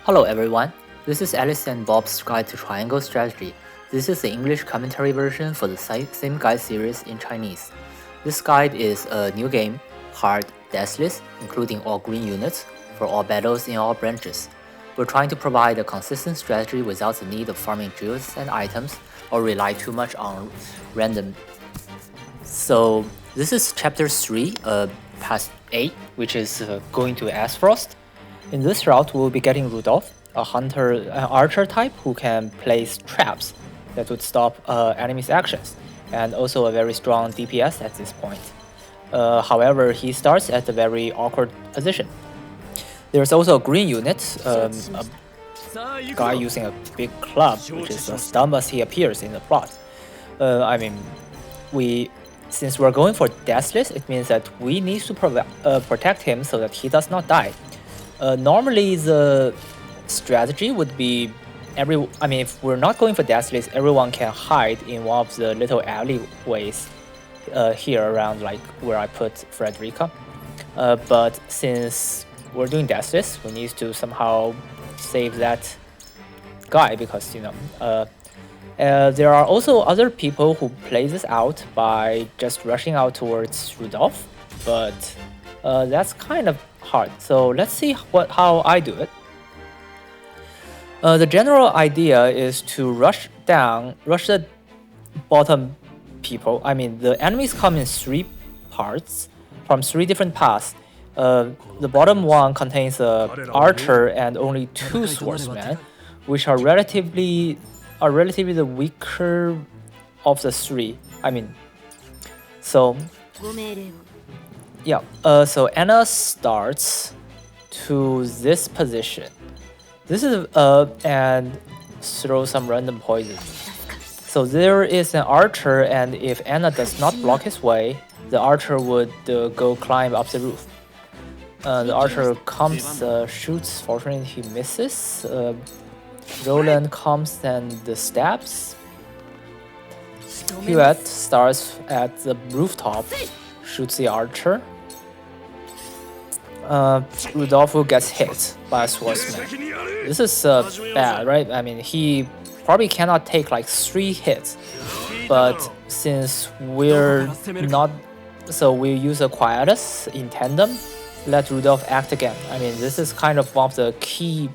Hello everyone, this is Alice and Bob's Guide to Triangle Strategy. This is the English commentary version for the same guide series in Chinese. This guide is a new game, Hard Deathless, including all green units, for all battles in all branches. We're trying to provide a consistent strategy without the need of farming jewels and items or rely too much on random. So this is chapter 3, past 8, which is going to Aspfrost. In this route, we'll be getting Rudolph, an archer type who can place traps that would stop enemies' actions, and also a very strong DPS at this point. However, he starts at a very awkward position. There's also a green unit, a guy using a big club, which is as dumb as he appears in the plot. Since we're going for Deathless, it means that we need to protect him so that he does not die. Normally, the strategy would be if we're not going for Deathless, everyone can hide in one of the little alleyways here around, like where I put Erika. But since we're doing Deathless, we need to somehow save that guy because there are also other people who play this out by just rushing out towards Rudolph, but that's kind of hard. So let's see how I do it. The general idea is to rush the bottom people. The enemies come in 3 parts from 3 different paths. The bottom one contains an archer and only 2 swordsmen, which are relatively the weaker of the 3. So Anna starts to this position. This is and throw some random poison. So there is an archer, and if Anna does not block his way, the archer would go climb up the roof. The archer comes, shoots. Fortunately, he misses. Roland comes and stabs. Quietus starts at the rooftop, shoots the archer. Rudolph gets hit by a swordsman. This is bad, right? He probably cannot take like 3 hits, but since we're not, so we use a Quietus in tandem, let Rudolph act again. This is kind of one of the key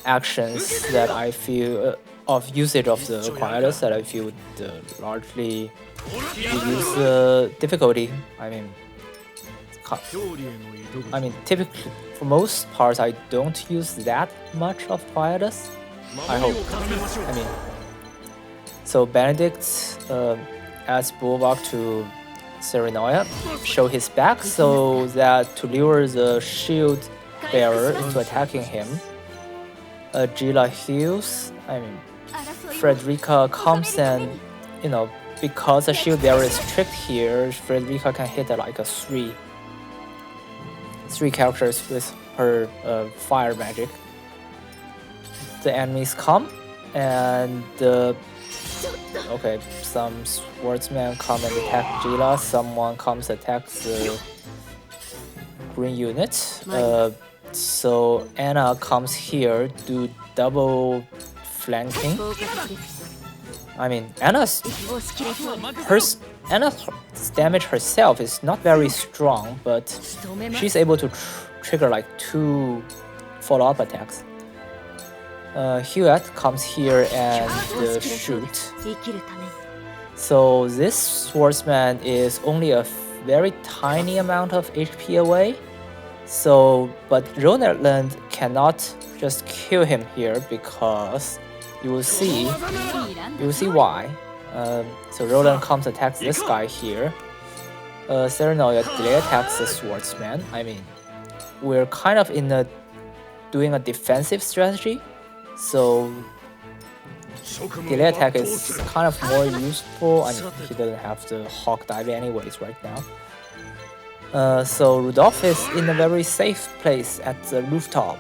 actions that I feel of usage of the Quietus that I feel would largely reduce the difficulty. Typically, for most parts, I don't use that much of Quietus. I hope. So Benedict adds Bulwark to Serenoia, show his back so that to lure the shield bearer into attacking him. Gila heals. Erika comes and, because the shield bearer is tricked here, Erika can hit like a 3 characters with her fire magic. The enemies come and some swordsmen come and attack Gila. Someone comes attacks the green unit. So Anna comes here, do double flanking. Anna's damage herself is not very strong, but she's able to trigger like 2 follow-up attacks. Hewitt comes here and shoot. So this swordsman is only a very tiny amount of HP away. But Roland cannot just kill him here because you will see why. So Roland comes attacks this guy here. Serenoia delay attacks the swordsman. We're kind of doing a defensive strategy, so delay attack is kind of more useful. He doesn't have the hawk dive anyways right now. So Rudolph is in a very safe place at the rooftop.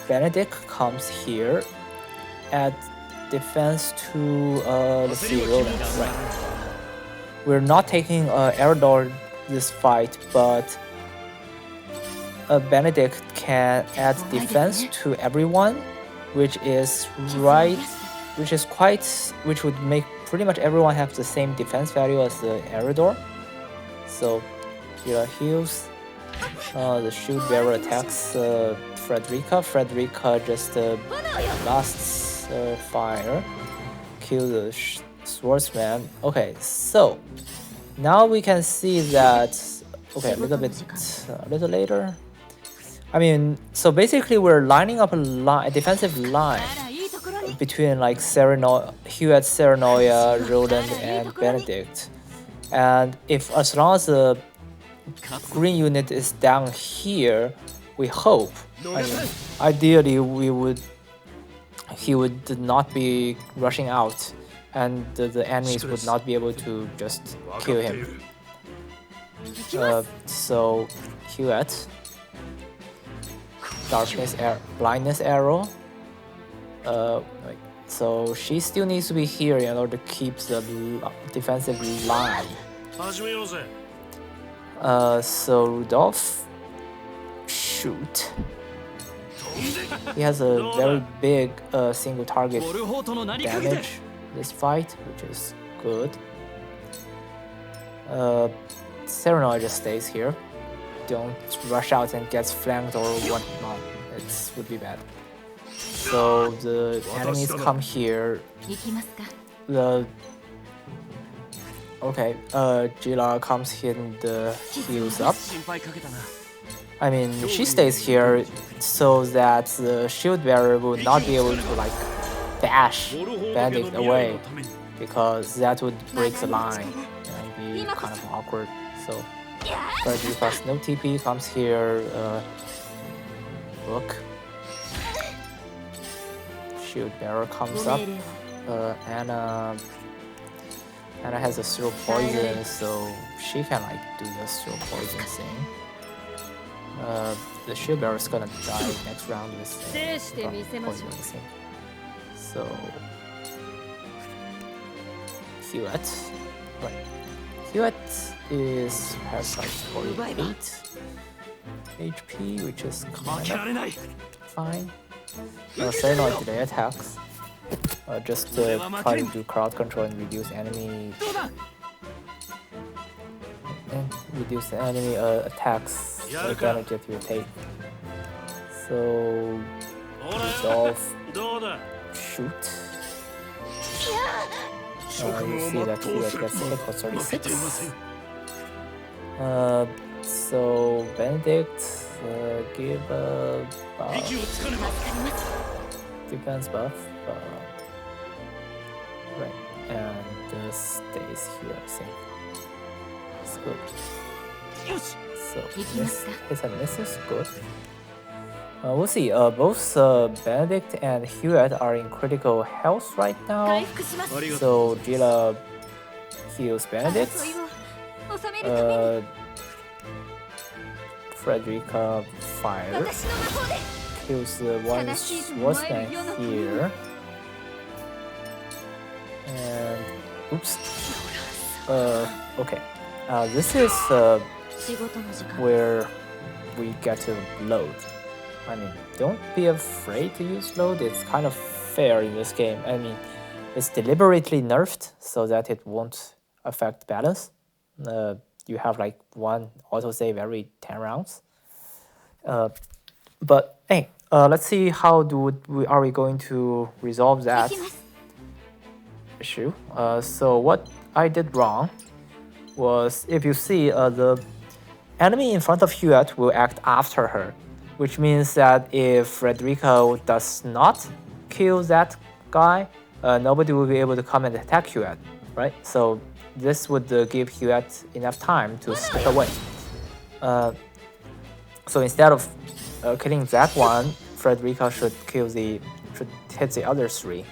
Benedict comes here at defense to let's see, Roland. Right. We're not taking Eridor this fight, but Benedict can add defense to everyone, which would make pretty much everyone have the same defense value as the Eridor. So Gila heals. The shield bearer attacks Frederica. Frederica just blasts fire, kill the swordsman. Okay, so now we can see that. Okay, a little later. I mean, so basically we're lining up a defensive line between like Hewitt, Serenoia, Roland, and Benedict. And as long as the green unit is down here, we hope. I mean, ideally he would not be rushing out, and the enemies would not be able to just kill him. So Hewitt, blindness arrow. So she still needs to be here in order to keep the defensive line. So Rudolph, shoot. He has a very big single target damage this fight, which is good. Serenoid just stays here. Don't rush out and gets flanked or whatnot. It would be bad. So the enemies come here. Gila comes here and heals up. I mean, she stays here so that the shield bearer will not be able to like dash Benedict away, because that would break the line and be kind of awkward. So Frederica no TP comes here. Look. Shield bearer comes up. Anna has a throw poison, so she can like do the throw poison thing. The shield bearer is gonna die next round with poison thing. So Hewitt, right? Hewitt has like 48 HP, which is kind of fine. Serenoid delay attacks. Just to try to do crowd control and reduce enemy attacks damage that you take. So Resolve, shoot. You see that Hewitt gets hit for 36. So Benedict give a buff, defense buff, right, and stays here, I think. It's good. So his and misses, good. We'll see. Both Benedict and Hewitt are in critical health right now. So Gila heals Benedict. Frederica fire kills the one swordsman here. And oops. Okay. This is where we get to load. I mean, don't be afraid to use load. It's kind of fair in this game. I mean, it's deliberately nerfed so that it won't affect balance. You have like one autosave every 10 rounds. But hey, let's see how are we going to resolve that issue. So what I did wrong was, if you see, the enemy in front of Hewitt will act after her, which means that if Frederica does not kill that guy, nobody will be able to come and attack Hewitt, right? So this would give Hewitt enough time to slip away. So instead of killing that one, Frederica should hit the other three.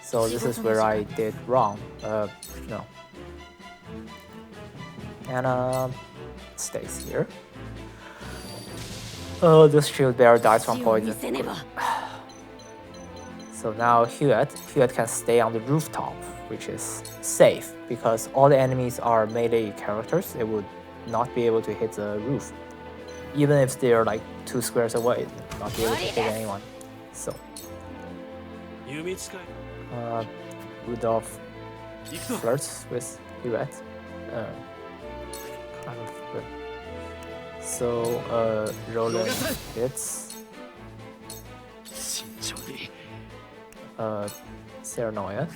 So this is where I did wrong. No. Anna stays here. Oh, this shield bearer dies from poison. So now Hewitt can stay on the rooftop, which is safe because all the enemies are melee characters. They would not be able to hit the roof. even if they're like 2 squares away, not be able to hit anyone. So Rudolph flirts with Yvette. Kind of good. So Roland hits Serenoia.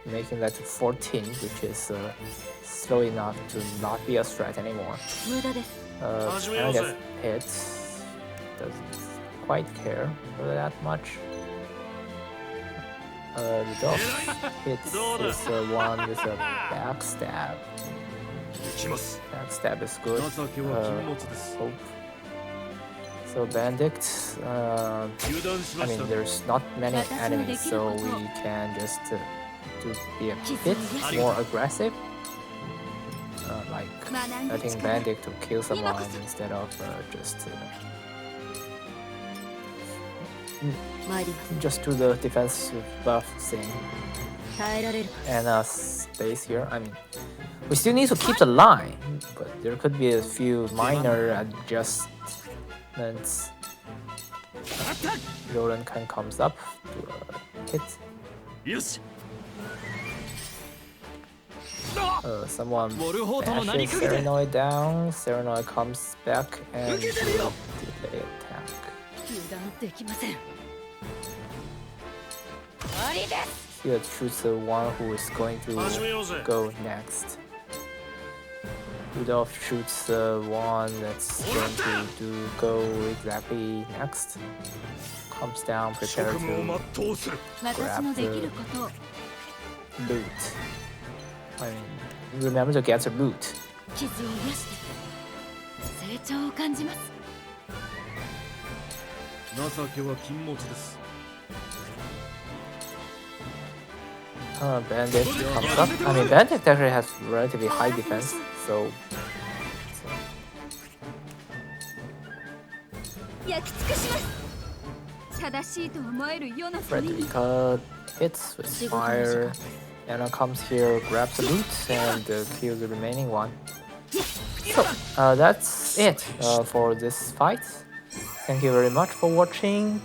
Making that to 14, which is slow enough to not be a threat anymore. And I guess hit doesn't quite care for that much. The dog hits is one with a backstab. Backstab is good. Hope. So Bandit, I mean there's not many enemies, so we can just be a bit more aggressive. Like letting Bandit to kill someone instead of just do the defensive buff thing. And stays here. I mean, we still need to keep the line, but there could be a few minor adjustments. Roland kind of comes up to hit. Someone bashes Serenoid down. Serenoid comes back and do a delay attack. Here shoots the one who is going to go next. Rudolph shoots the one that's going to go exactly next. Comes down, prepare to grab the loot. I mean, remember to get the loot. Bandit comes up. I mean, Bandit actually has relatively high defense, so. Erika hits with fire. Anna comes here, grabs the loot, and kills the remaining one. So, that's it for this fight. Thank you very much for watching.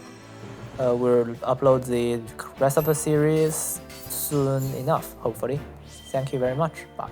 We'll upload the rest of the series soon enough, hopefully. Thank you very much. Bye.